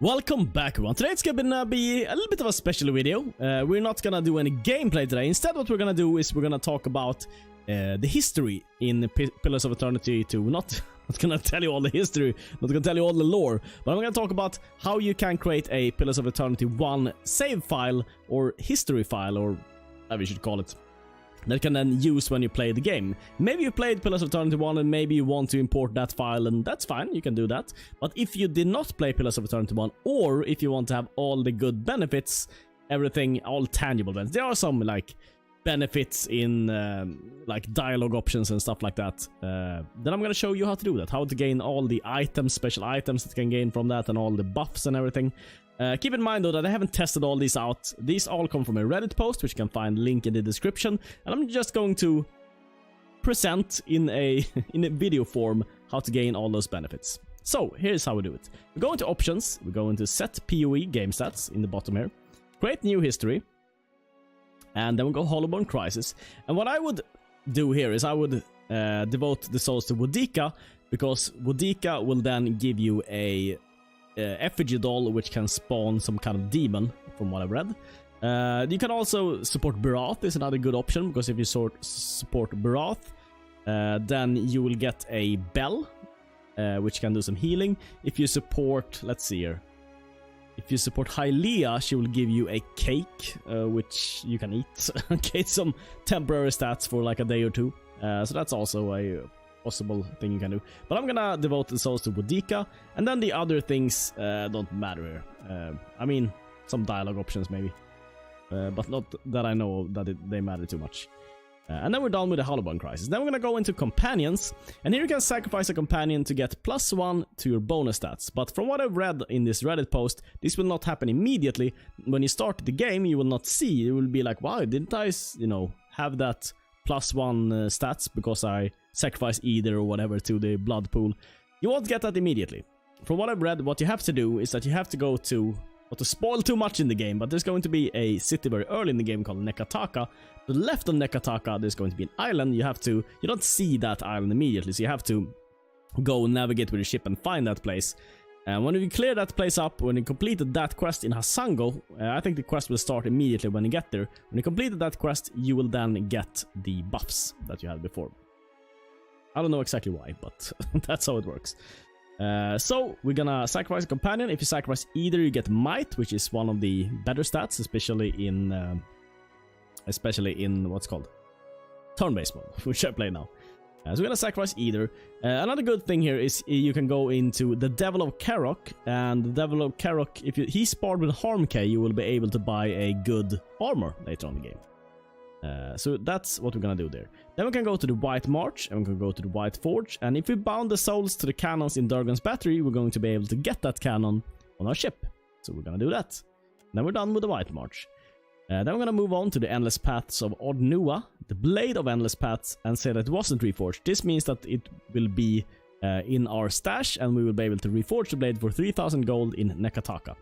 Welcome back everyone. Today it's gonna be a little bit of a special video. We're not gonna do any gameplay today. Instead what we're gonna do is we're gonna talk about the history in Pillars of Eternity 2. Not gonna tell you all the history, not gonna tell you all the lore, but I'm gonna talk about how you can create a Pillars of Eternity 1 save file or history file, or whatever you should call it, that you can then use when you play the game. Maybe you played Pillars of Eternity 1 and maybe you want to import that file, and that's fine, you can do that. But if you did not play Pillars of Eternity 1, or if you want to have all the good benefits, everything, all tangible benefits, there are some like benefits in like dialogue options and stuff like that, then I'm gonna show you how to do that, how to gain all the items, special items that you can gain from that, and all the buffs and everything. Keep in mind though that I haven't tested all these out. These all come from a Reddit post, which you can find link in the description, and I'm just going to present in a video form how to gain all those benefits. So here's how we do it. We go into options, we go into set POE Game Stats in the bottom here, create new history, and then we go Hollowborn Crisis. And what I would do here is I would devote the souls to Wodika, because Wodika will then give you a effigy doll which can spawn some kind of demon, from what I've read. You can also support Barath, is another good option, because if you support Barath, then you will get a bell, which can do some healing. If you support, let's see here, if you support Hylia, she will give you a cake, which you can eat, get some temporary stats for like a day or two. So that's also a possible thing you can do. But I'm gonna devote the souls to Wodika, and then the other things don't matter here. I mean, some dialogue options maybe, but not that I know that they matter too much. And then we're done with the Hollowborn Crisis. Then we're gonna go into companions, and here you can sacrifice a companion to get +1 to your bonus stats. But from what I've read in this Reddit post, this will not happen immediately. When you start the game, you will not see. You will be like, wow, didn't I, have that +1 stats because I sacrifice Eder or whatever to the blood pool. You won't get that immediately. From what I've read, what you have to do is that you have to go to, not to spoil too much in the game, but there's going to be a city very early in the game called Nekataka. To the left of Nekataka, there's going to be an island. You don't see that island immediately, so you have to go navigate with your ship and find that place. And when you clear that place up, when you completed that quest in Hasango, I think the quest will start immediately when you get there. When you completed that quest, you will then get the buffs that you had before. I don't know exactly why, but that's how it works. So we're gonna sacrifice a companion. If you sacrifice Eder, you get might, which is one of the better stats, especially in what's called turn-based mode, which I play now. So we're gonna sacrifice Eder. Another good thing here is you can go into the Devil of Caroc, and the Devil of Caroc, if he's sparred with Harm K, you will be able to buy a good armor later on in the game. So that's what we're gonna do there. Then we can go to the White March, and we can go to the White Forge, and if we bound the souls to the cannons in Durance Battery, we're going to be able to get that cannon on our ship. So we're gonna do that. Then we're done with the White March. Then we're gonna move on to the Endless Paths of Odd Nua, the Blade of Endless Paths, and say that it wasn't reforged. This means that it will be in our stash, and we will be able to reforge the blade for 3000 gold in Nekataka.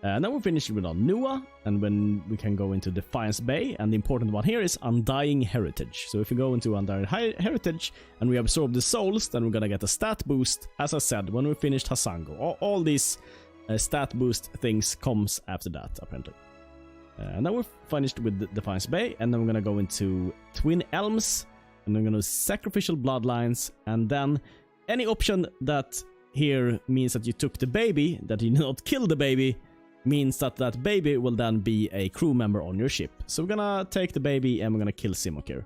And then we're finished with Odd Nua, and when we can go into Defiance Bay, and the important one here is Undying Heritage. So if we go into Undying Heritage and we absorb the souls, then we're gonna get a stat boost, as I said, when we finished Hasango. All these stat boost things comes after that, apparently. And then we're finished with Defiance Bay, and then we're gonna go into Twin Elms, and then we're gonna Sacrificial Bloodlines, and then any option that here means that you took the baby, that you did not kill the baby, means that that baby will then be a crew member on your ship. So we're gonna take the baby and we're gonna kill Simok here.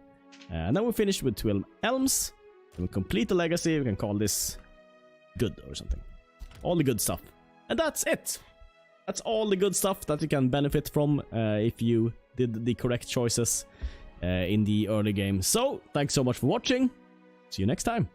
And then we're finished with 12 Elms, and we complete the legacy. We can call this good or something. All the good stuff. And that's it! That's all the good stuff that you can benefit from if you did the correct choices in the early game. So, thanks so much for watching. See you next time.